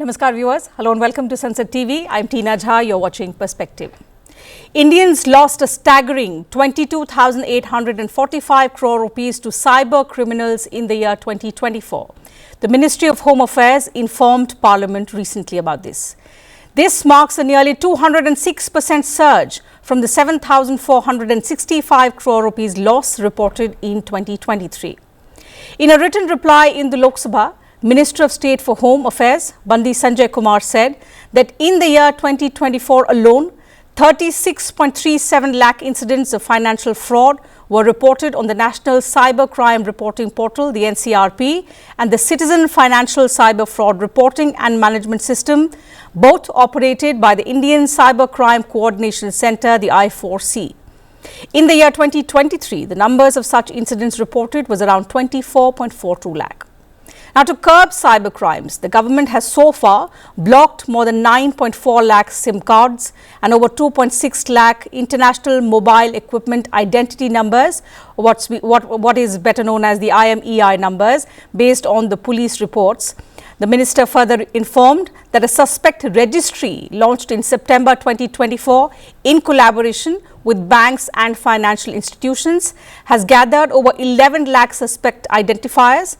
Namaskar viewers, hello and welcome to Sansad TV. I'm Teena Jha, you're watching Perspective. Indians lost a staggering 22,845 crore rupees to cyber criminals in the year 2024. The Ministry of Home Affairs informed Parliament recently about this. This marks a nearly 206% surge from the 7,465 crore rupees loss reported in 2023. In a written reply in the Lok Sabha, Minister of State for Home Affairs, Bandi Sanjay Kumar said that in the year 2024 alone, 36.37 lakh incidents of financial fraud were reported on the National Cyber Crime Reporting Portal, the NCRP, and the Citizen Financial Cyber Fraud Reporting and Management System, both operated by the Indian Cyber Crime Coordination Centre, the I4C. In the year 2023, the numbers of such incidents reported was around 24.42 lakh. Now, to curb cyber crimes, the government has so far blocked more than 9.4 lakh SIM cards and over 2.6 lakh international mobile equipment identity numbers, what is better known as the IMEI numbers, based on the police reports. The minister further informed that a suspect registry launched in September 2024 in collaboration with banks and financial institutions has gathered over 11 lakh suspect identifiers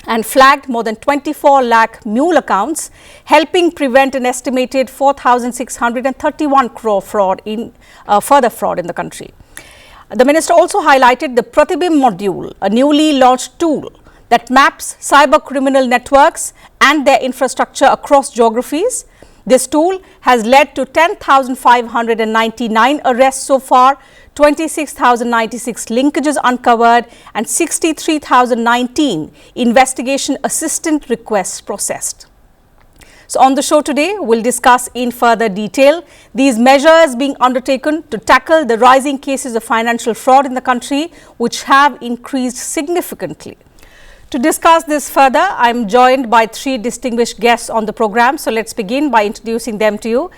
and flagged more than 24 lakh mule accounts, helping prevent an estimated 4,631 crore fraud further fraud in the country. The minister also highlighted the Pratibimb module, a newly launched tool that maps cyber criminal networks and their infrastructure across geographies. This tool has led to 10,599 arrests so far, 26,096 linkages uncovered and 63,019 investigation assistant requests processed. So on the show today, we'll discuss in further detail these measures being undertaken to tackle the rising cases of financial fraud in the country, which have increased significantly. To discuss this further, I'm joined by three distinguished guests on the program. So let's begin by introducing them to you.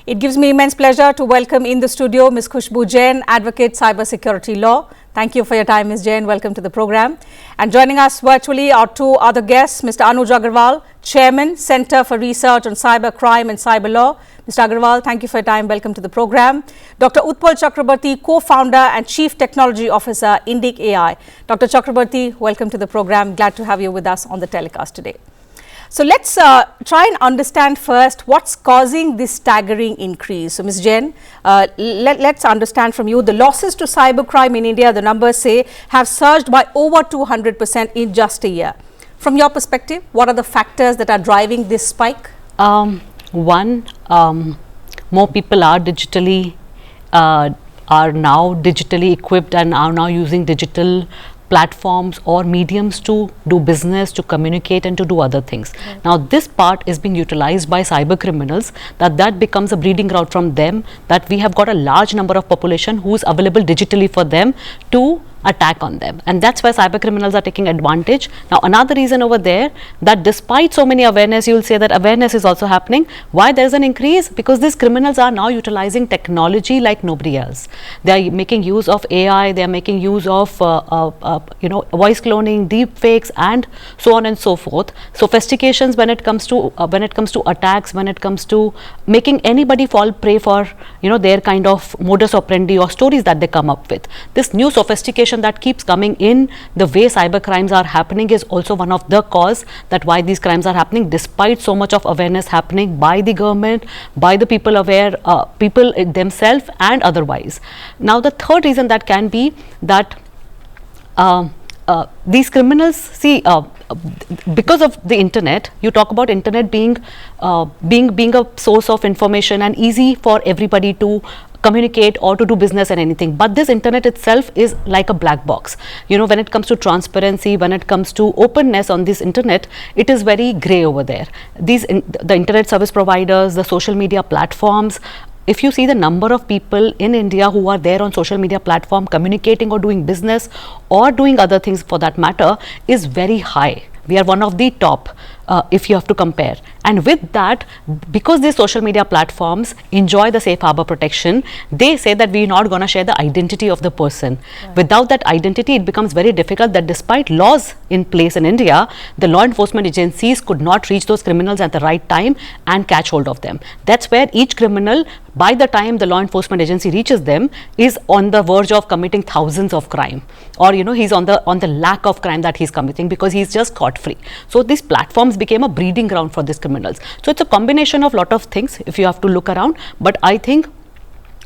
It gives me immense pleasure to welcome in the studio Ms. Khushbu Jain, Advocate Cyber Security Law. Thank you for your time, Ms. Jain. Welcome to the program. And joining us virtually are two other guests, Mr. Anuj Aggrawal, Chairman, Centre for Research on Cyber Crime and Cyber Law. Mr. Aggrawal, thank you for your time. Welcome to the program. Dr. Utpal Chakraborty, Co-Founder and Chief Technology Officer, IndiqAI. Dr. Chakraborty, welcome to the program. Glad to have you with us on the telecast today. So let's try and understand first what's causing this staggering increase. So Ms. Jain, let's understand from you the losses to cybercrime in India, the numbers say, have surged by over 200% in just a year. From your perspective, what are the factors that are driving this spike? One, more people are now digitally equipped and are now using digital platforms or mediums to do business, to communicate and to do other things. Now this part is being utilized by cyber criminals, that becomes a breeding ground from them, that we have got a large number of population who is available digitally for them to attack on them, and that's why cyber criminals are taking advantage. Now another reason over there, that despite so many awareness, you will say that awareness is also happening. Why there is an increase? Because these criminals are now utilizing technology like nobody else. They are making use of AI, they are making use of voice cloning, deep fakes and so on and so forth. Sophistications when it comes to attacks, when it comes to making anybody fall prey for their kind of modus operandi or stories that they come up with. This new sophistication that keeps coming in the way cyber crimes are happening is also one of the cause that why these crimes are happening, despite so much of awareness happening by the government, by the people aware, people themselves and otherwise. Now the third reason that can be that these criminals, see, because of the internet, you talk about internet being a source of information and easy for everybody to communicate or to do business and anything, but this internet itself is like a black box. When it comes to transparency, when it comes to openness on this internet, it is very gray over there. The internet service providers, the social media platforms, if you see the number of people in India who are there on social media platform communicating or doing business or doing other things for that matter is very high. We are one of the top if you have to compare. And with that, because these social media platforms enjoy the safe harbor protection, they say that we're not going to share the identity of the person. Right. Without that identity, it becomes very difficult that despite laws in place in India, the law enforcement agencies could not reach those criminals at the right time and catch hold of them. That's where each criminal, by the time the law enforcement agency reaches them, is on the verge of committing thousands of crime, or he's on the lack of crime that he's committing because he's just scot free. So these platforms became a breeding ground for these criminals. So it's a combination of lot of things if you have to look around, but I think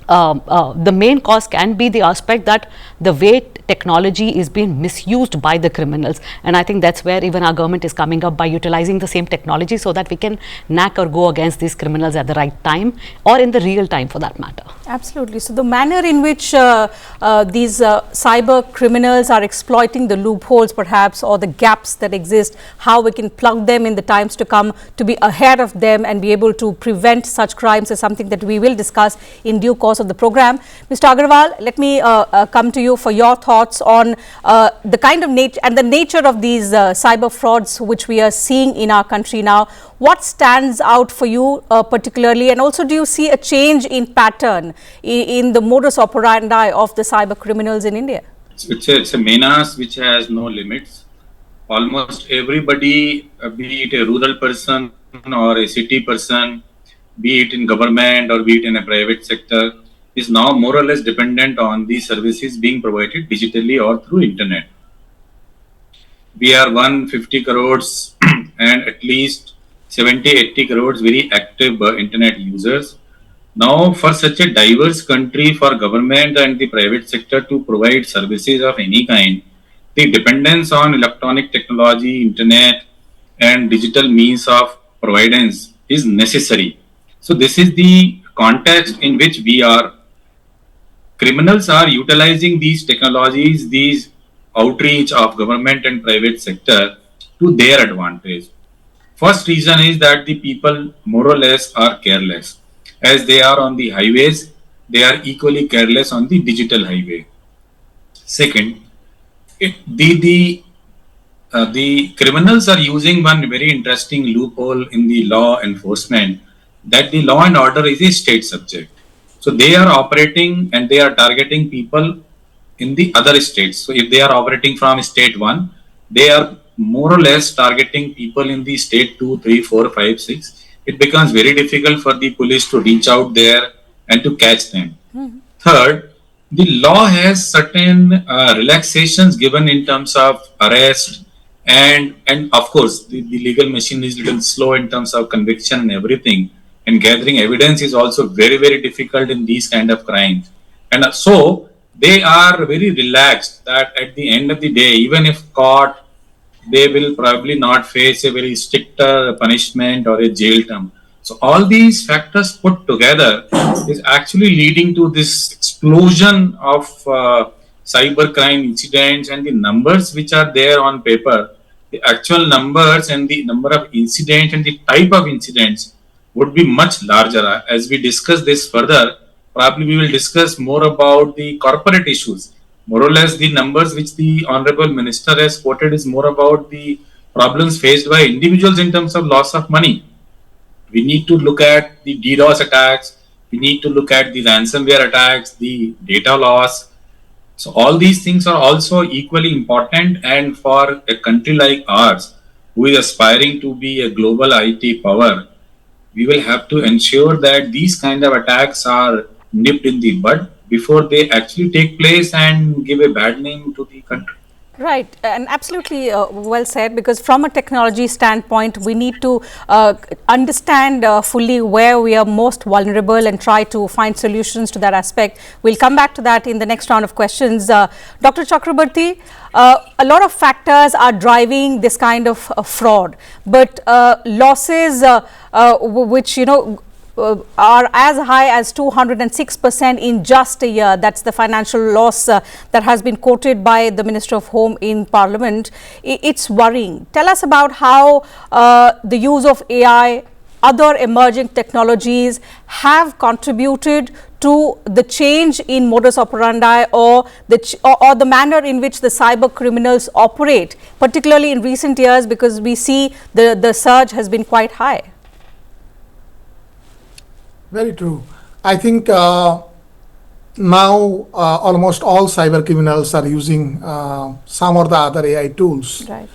the main cause can be the aspect that the way technology is being misused by the criminals, and I think that's where even our government is coming up by utilizing the same technology so that we can knack or go against these criminals at the right time or in the real time for that matter. Absolutely. So the manner in which these cyber criminals are exploiting the loopholes perhaps, or the gaps that exist, how we can plug them in the times to come to be ahead of them and be able to prevent such crimes is something that we will discuss in due course of the program. Mr. Aggrawal, let me come to you for your thoughts on the kind of nature and the nature of these cyber frauds which we are seeing in our country now. What stands out for you particularly, and also do you see a change in pattern in the modus operandi of the cyber criminals in India? It's a menace which has no limits. Almost everybody, be it a rural person or a city person, be it in government or be it in a private sector, is now more or less dependent on these services being provided digitally or through internet. We are 150 crores and at least 70-80 crores very active internet users. Now, for such a diverse country, for government and the private sector to provide services of any kind, the dependence on electronic technology, internet and digital means of providence is necessary. So this is the context in which we are. Criminals are utilizing these technologies, these outreach of government and private sector to their advantage. First reason is that the people more or less are careless. As they are on the highways, they are equally careless on the digital highway. Second, the criminals are using one very interesting loophole in the law enforcement, that the law and order is a state subject. So they are operating and they are targeting people in the other states. So if they are operating from state 1, they are more or less targeting people in the state 2, 3, 4, 5, 6. It becomes very difficult for the police to reach out there and to catch them. Third, the law has certain relaxations given in terms of arrest, and of course the legal machine is a little slow in terms of conviction and everything. And gathering evidence is also very, very difficult in these kind of crimes. And so they are very relaxed that at the end of the day, even if caught, they will probably not face a very strict punishment or a jail term. So all these factors put together is actually leading to this explosion of cybercrime incidents, and the numbers which are there on paper, the actual numbers and the number of incidents and the type of incidents would be much larger. As we discuss this further, probably we will discuss more about the corporate issues. More or less the numbers which the Honorable Minister has quoted is more about the problems faced by individuals in terms of loss of money. We need to look at the DDoS attacks, we need to look at the ransomware attacks, the data loss. So all these things are also equally important, and for a country like ours, who is aspiring to be a global IT power, we will have to ensure that these kind of attacks are nipped in the bud before they actually take place and give a bad name to the country. Right, and absolutely well said, because from a technology standpoint, we need to understand fully where we are most vulnerable and try to find solutions to that aspect. We'll come back to that in the next round of questions. Dr. Chakraborty, a lot of factors are driving this kind of fraud, but losses which are as high as 206% in just a year. That's the financial loss that has been quoted by the Minister of Home in Parliament. It's worrying. Tell us about how the use of AI, other emerging technologies have contributed to the change in modus operandi or the manner in which the cyber criminals operate, particularly in recent years, because we see the surge has been quite high. Very true. I think now almost all cyber criminals are using some or the other AI tools. Right.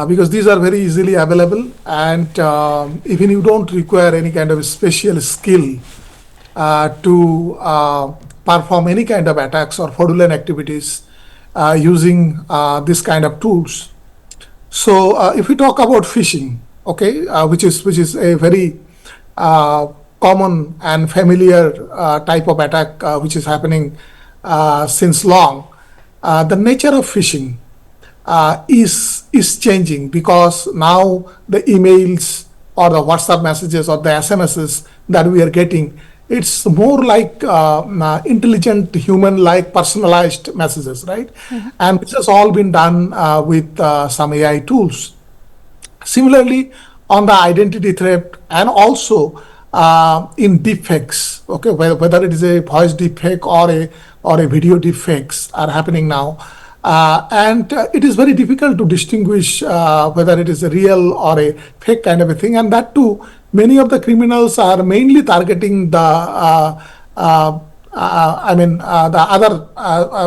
Because these are very easily available, and even you don't require any kind of special skill to perform any kind of attacks or fraudulent activities using this kind of tools. So if we talk about phishing, okay, which is a very common and familiar type of attack which is happening since long, the nature of phishing is changing, because now the emails or the WhatsApp messages or the SMSs that we are getting, it's more like intelligent, human-like, personalized messages, right? And this has all been done with some AI tools. Similarly, on the identity theft and also in deepfakes, okay, whether it is a voice deepfake or a video deepfakes are happening now. And it is very difficult to distinguish whether it is a real or a fake kind of a thing. And that too, many of the criminals are mainly targeting the other,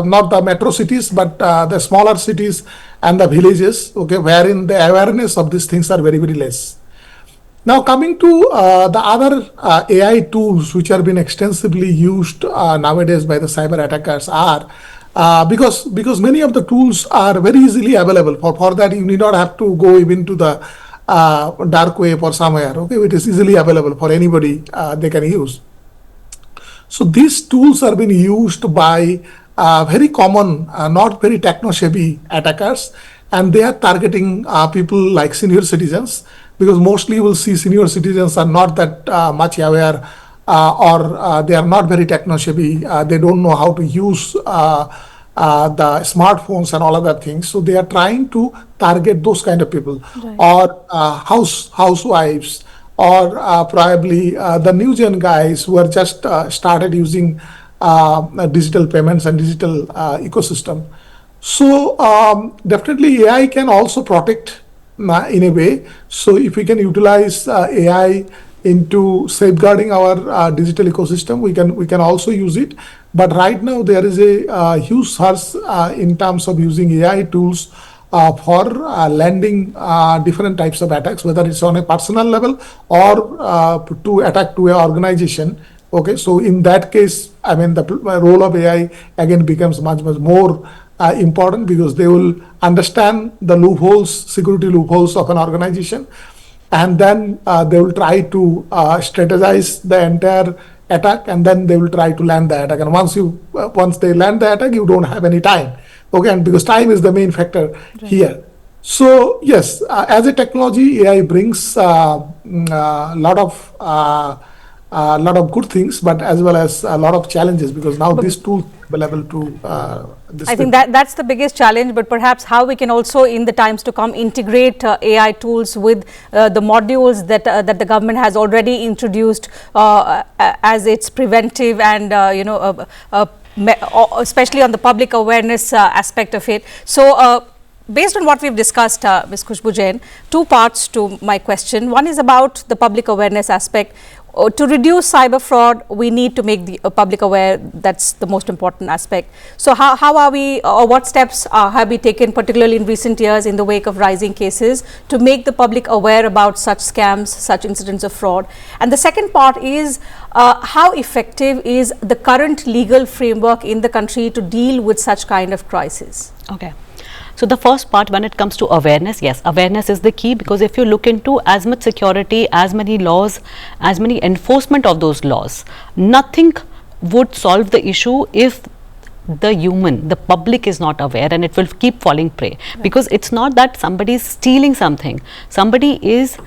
not the metro cities, but the smaller cities and the villages, okay, wherein the awareness of these things are very, very less. Now, coming to the other AI tools which have been extensively used nowadays by the cyber attackers are, because many of the tools are very easily available. For that, you need not have to go even to the dark web or somewhere. Okay, it is easily available for anybody. They can use. So these tools are being used by very common, not very techno-savvy attackers, and they are targeting people like senior citizens, because mostly you will see senior citizens are not that much aware, or they are not very techno-savvy. They don't know how to use the smartphones and all other things. So they are trying to target those kind of people, right. Or housewives, or probably the new gen guys who are just started using digital payments and digital ecosystem. So definitely AI can also protect in a way. So if we can utilize AI into safeguarding our digital ecosystem, we can also use it. But right now there is a huge search in terms of using AI tools for landing different types of attacks, whether it's on a personal level or to attack to an organization. Okay, so in that case, I mean, the role of AI again becomes much more important, because they will understand the loopholes, security loopholes of an organization, and then they will try to strategize the entire attack, and then they will try to land the attack. And once they land the attack, you don't have any time. Okay, and because time is the main factor right. here. So yes, as a technology, AI brings a lot of good things, but as well as a lot of challenges, because now these tools are available to I think that's the biggest challenge, but perhaps how we can also in the times to come integrate AI tools with the modules that the government has already introduced as its preventive and especially on the public awareness aspect of it. So based on what we've discussed, Ms. Khushbu Jain, two parts to my question. One is about the public awareness aspect. To reduce cyber fraud, we need to make the public aware. That's the most important aspect. So how are we, or what steps have we taken, particularly in recent years in the wake of rising cases, to make the public aware about such scams, such incidents of fraud? And the second part is how effective is the current legal framework in the country to deal with such kind of crisis? Okay. So the first part, when it comes to awareness, yes, awareness is the key, because if you look into as much security, as many laws, as many enforcement of those laws, nothing would solve the issue if the human, the public is not aware, and it will keep falling prey. Right. Because it's not that somebody is stealing something, somebody is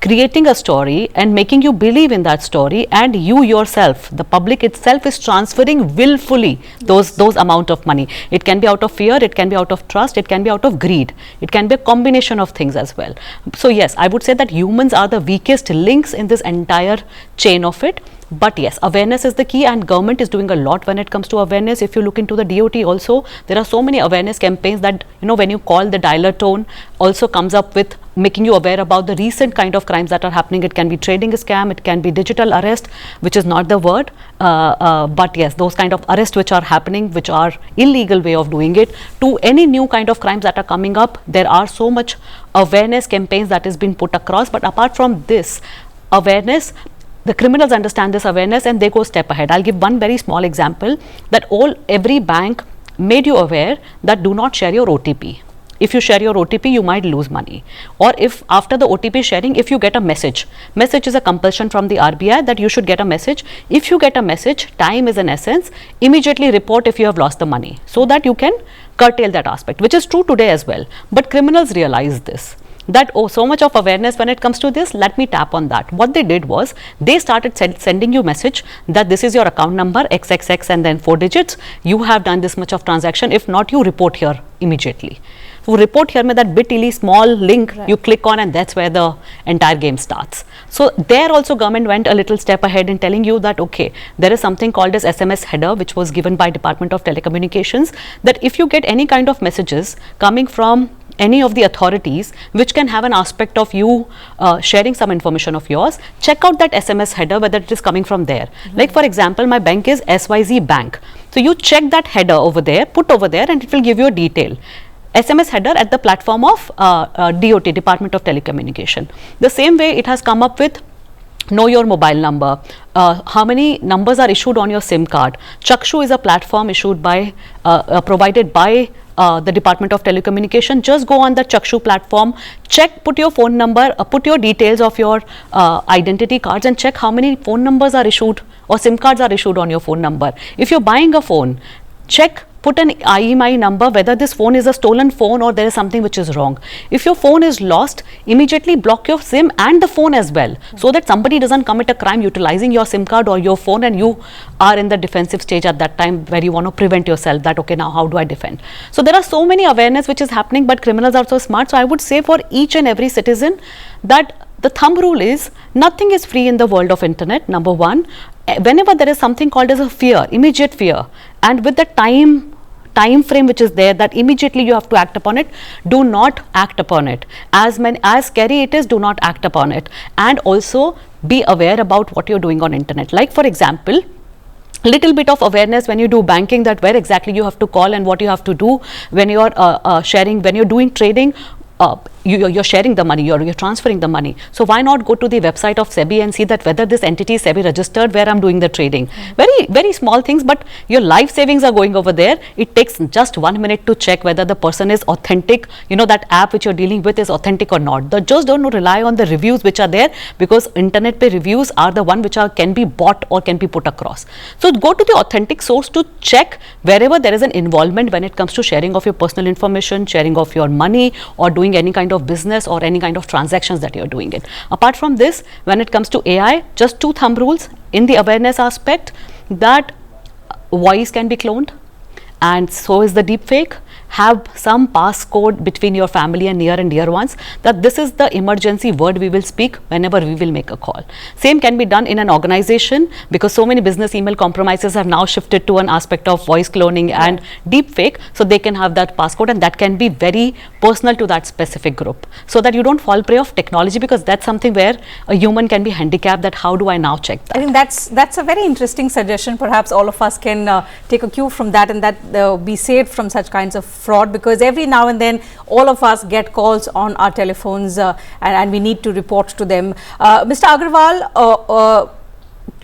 creating a story and making you believe in that story, and you yourself, the public itself, is transferring willfully those amount of money. It can be out of fear, it can be out of trust, it can be out of greed, it can be a combination of things as well. So yes, I would say that humans are the weakest links in this entire chain of it. But yes, awareness is the key, and government is doing a lot when it comes to awareness. If you look into the DOT also, there are so many awareness campaigns that, when you call, the dialer tone also comes up with making you aware about the recent kind of crimes that are happening. It can be trading scam, it can be digital arrest, which is not the word, but yes, those kind of arrests which are happening, which are illegal way of doing it, to any new kind of crimes that are coming up. There are so much awareness campaigns that has been put across, but apart from this awareness, the criminals understand this awareness and they go step ahead. I'll give one very small example, that every bank made you aware that do not share your OTP. If you share your OTP, you might lose money. Or if after the OTP sharing, if you get a message is a compulsion from the RBI that you should get a message. If you get a message, time is an essence, immediately report if you have lost the money, so that you can curtail that aspect, which is true today as well. But criminals realize this, that so much of awareness when it comes to this, let me tap on that. What they did was, they started sending you message that this is your account number XXX and then 4 digits, you have done this much of transaction, if not, you report here immediately. So report here में that bit.ly small link, right, you click on, and that's where the entire game starts. So there also government went a little step ahead in telling you that okay, there is something called as SMS header, which was given by Department of Telecommunications, that if you get any kind of messages coming from any of the authorities which can have an aspect of you sharing some information of yours, check out that SMS header whether it is coming from there. Like for example, my bank is SYZ Bank. So you check that header over there, put over there, and it will give you a detail. SMS header at the platform of DOT, Department of Telecommunication. The same way it has come up with know your mobile number, how many numbers are issued on your SIM card. Chakshu is a platform issued by, provided by the Department of Telecommunication. Just go on the Chakshu platform, check, put your phone number, put your details of your identity cards, and check how many phone numbers are issued or SIM cards are issued on your phone number. If you're buying a phone, check, put an IMEI number whether this phone is a stolen phone or there is something which is wrong. If your phone is lost, immediately block your SIM and the phone as well, so that somebody doesn't commit a crime utilizing your SIM card or your phone, and you are in the defensive stage at that time where you want to prevent yourself, that okay, now how do I defend? So there are so many awareness which is happening, but criminals are so smart. So I would say for each and every citizen that the thumb rule is nothing is free in the world of internet. Number one, whenever there is something called as a fear, immediate fear, and with the time frame which is there that immediately you have to act upon it, do not act upon it. As scary it is, do not act upon it. And also be aware about what you're doing on internet. Like for example, little bit of awareness when you do banking, that where exactly you have to call and what you have to do when you're sharing, when you're doing trading. You're sharing the money, you're transferring the money. So why not go to the website of SEBI and see that whether this entity is SEBI registered where I'm doing the trading. Very, very small things, but your life savings are going over there. It takes just 1 minute to check whether the person is authentic, you know, that app which you're dealing with is authentic or not. Just don't rely on the reviews which are there, because internet pay reviews are the one which can be bought or can be put across. So go to the authentic source to check wherever there is an involvement when it comes to sharing of your personal information, sharing of your money, or doing any kind of business or any kind of transactions that you're doing it. Apart from this, when it comes to AI, just 2 thumb rules in the awareness aspect, that voice can be cloned and so is the deep fake. Have some passcode between your family and near and dear ones, that this is the emergency word we will speak whenever we will make a call. Same can be done in an organization, because so many business email compromises have now shifted to an aspect of voice cloning and deep fake, so they can have that passcode, and that can be very personal to that specific group, so that you don't fall prey of technology, because that's something where a human can be handicapped, that how do I now check that. I think that's a very interesting suggestion. Perhaps all of us can take a cue from that, and that be saved from such kinds of fraud, because every now and then all of us get calls on our telephones and we need to report to them. Mr. Aggrawal,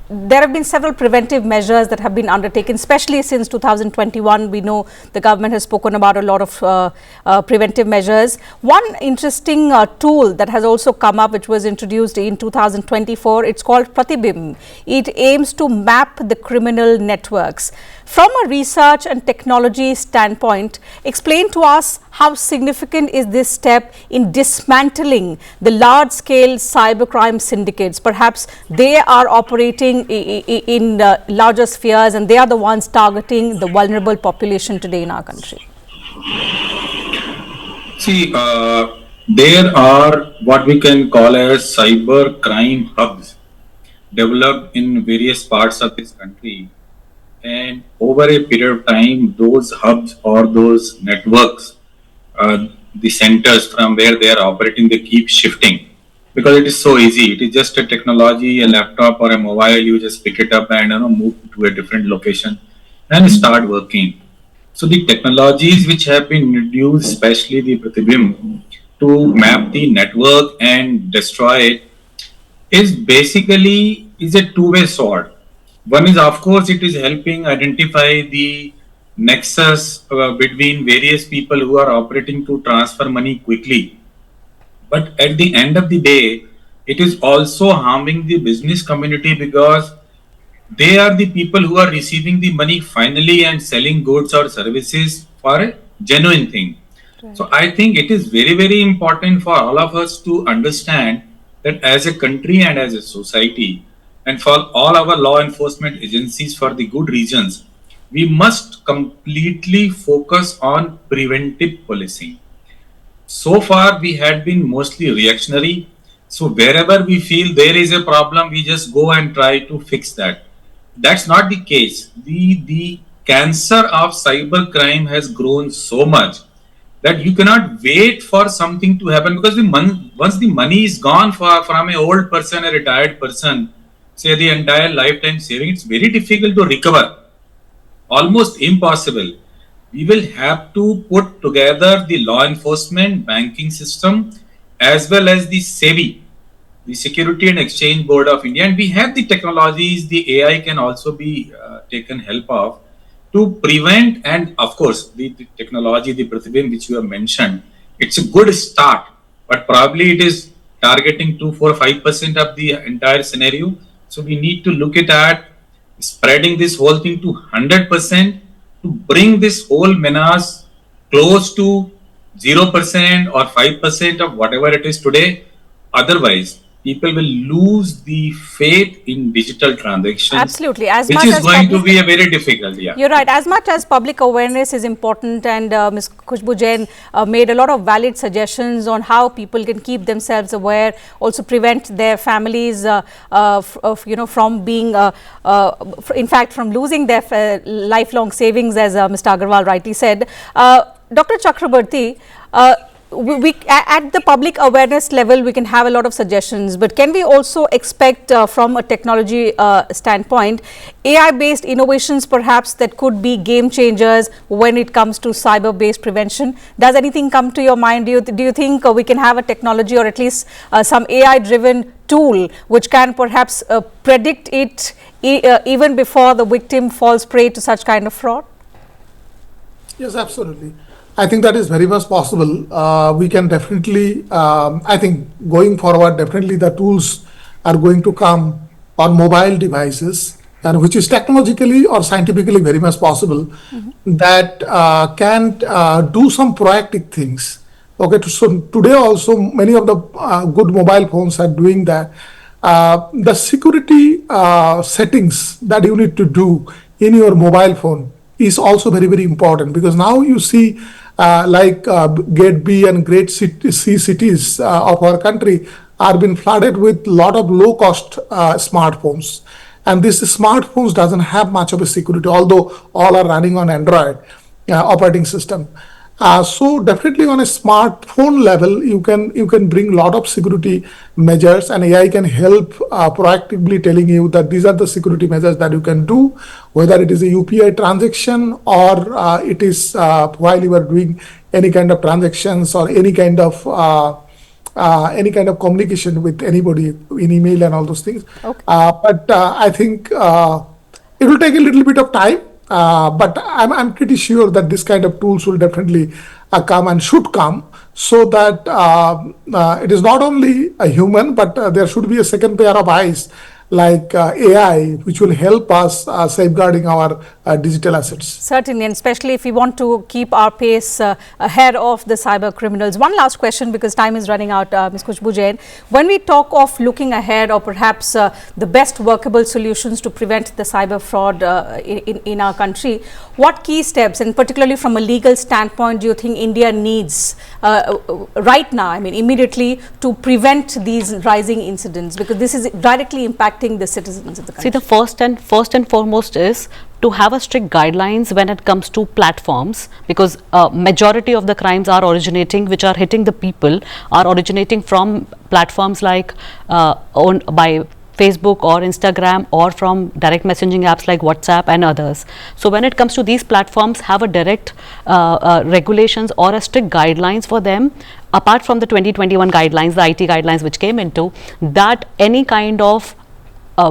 there have been several preventive measures that have been undertaken, especially since 2021. We know the government has spoken about a lot of preventive measures. One interesting tool that has also come up, which was introduced in 2024, it's called Pratibim. It aims to map the criminal networks. From a research and technology standpoint, explain to us how significant is this step in dismantling the large-scale cybercrime syndicates. Perhaps they are operating in larger spheres, and they are the ones targeting the vulnerable population today in our country. See, there are what we can call as cyber crime hubs developed in various parts of this country. And over a period of time, those hubs or those networks, the centers from where they are operating, they keep shifting because it is so easy. It is just a technology, a laptop or a mobile. You just pick it up and move to a different location and start working. So the technologies which have been introduced, especially the Pratibim, to map the network and destroy it, is a two-way sword. One is, of course, it is helping identify the nexus between various people who are operating to transfer money quickly. But at the end of the day, it is also harming the business community because they are the people who are receiving the money finally and selling goods or services for a genuine thing. Right. So I think it is very, very important for all of us to understand that as a country and as a society, and for all our law enforcement agencies for the good reasons, we must completely focus on preventive policing. So far, we had been mostly reactionary. So wherever we feel there is a problem, we just go and try to fix that. That's not the case. The cancer of cyber crime has grown so much that you cannot wait for something to happen, because once the money is gone from an old person, a retired person, say the entire lifetime saving, it's very difficult to recover. Almost impossible. We will have to put together the law enforcement, banking system, as well as the SEBI, the Security and Exchange Board of India, and we have the technologies. The AI can also be taken help of to prevent, and of course the technology, the Pratibim which you have mentioned, it's a good start, but probably it is targeting 2, 4, 5% of the entire scenario. So we need to look at spreading this whole thing to 100% to bring this whole menace close to 0% or 5% of whatever it is today. Otherwise, people will lose the faith in digital transactions. Absolutely. Which is going to be a very difficult, yeah. You're right. As much as public awareness is important, and Ms. Khushbu Jain made a lot of valid suggestions on how people can keep themselves aware, also prevent their families from being, in fact, from losing their lifelong savings, as Mr. Aggrawal rightly said. Dr. Chakraborty, we at the public awareness level, we can have a lot of suggestions, but can we also expect from a technology standpoint, AI-based innovations perhaps that could be game changers when it comes to cyber-based prevention? Does anything come to your mind? Do you think we can have a technology, or at least some AI-driven tool which can perhaps predict it even before the victim falls prey to such kind of fraud? Yes, absolutely. I think that is very much possible. We can definitely, I think going forward, definitely the tools are going to come on mobile devices, and which is technologically or scientifically very much possible, that can do some proactive things. Okay, so today also many of the good mobile phones are doing that. The security settings that you need to do in your mobile phone is also very, very important, because now you see like Gate B and Grade C cities of our country are being flooded with a lot of low-cost smartphones. And this smartphones doesn't have much of a security, although all are running on Android operating system. So definitely on a smartphone level, you can bring a lot of security measures, and AI can help proactively telling you that these are the security measures that you can do, whether it is a UPI transaction or it is while you are doing any kind of transactions or any kind of communication with anybody in email and all those things. Okay. But I think it will take a little bit of time. But I'm pretty sure that this kind of tools will definitely come and should come, so that it is not only a human, but there should be a second pair of eyes like AI, which will help us safeguarding our digital assets. Certainly, and especially if we want to keep our pace ahead of the cyber criminals. One last question, because time is running out, Ms. Khushbu Jain. When we talk of looking ahead, or perhaps the best workable solutions to prevent the cyber fraud in our country, what key steps, and particularly from a legal standpoint, do you think India needs right now, I mean immediately, to prevent these rising incidents? Because this is directly impacting the citizens of the country. See, the first and foremost is to have a strict guidelines when it comes to platforms, because majority of the crimes are originating, which are hitting the people, are originating from platforms like owned by Facebook or Instagram, or from direct messaging apps like WhatsApp and others. So when it comes to these platforms, have a direct regulations or a strict guidelines for them, apart from the 2021 guidelines, the IT guidelines which came into, that any kind of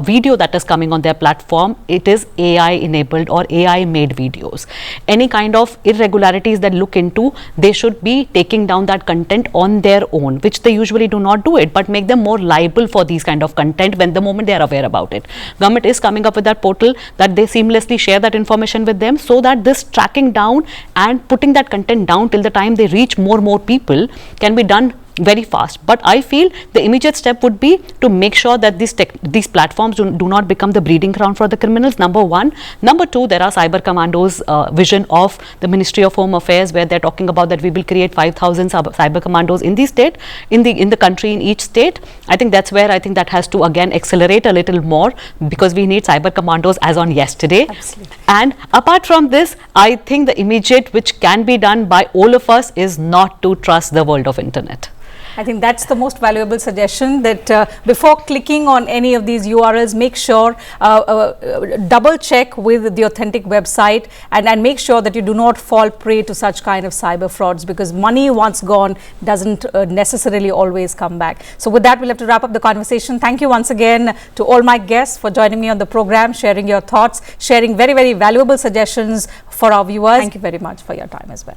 video that is coming on their platform, it is AI enabled or AI made videos. Any kind of irregularities that look into, they should be taking down that content on their own, which they usually do not do it, but make them more liable for these kind of content when the moment they are aware about it. Government is coming up with that portal that they seamlessly share that information with them, so that this tracking down and putting that content down till the time they reach more people can be done very fast. But I feel the immediate step would be to make sure that these platforms do not become the breeding ground for the criminals, number one. Number two, there are cyber commandos vision of the Ministry of Home Affairs, where they're talking about that we will create 5,000 cyber commandos in the state, in the country, in each state. I think that's where I think that has to again accelerate a little more, because we need cyber commandos as on yesterday. Absolutely. And apart from this, I think the immediate which can be done by all of us is not to trust the world of internet. I think that's the most valuable suggestion, that before clicking on any of these URLs, make sure, double check with the authentic website, and make sure that you do not fall prey to such kind of cyber frauds, because money once gone doesn't necessarily always come back. So with that, we'll have to wrap up the conversation. Thank you once again to all my guests for joining me on the program, sharing your thoughts, sharing very, very valuable suggestions for our viewers. Thank you very much for your time as well.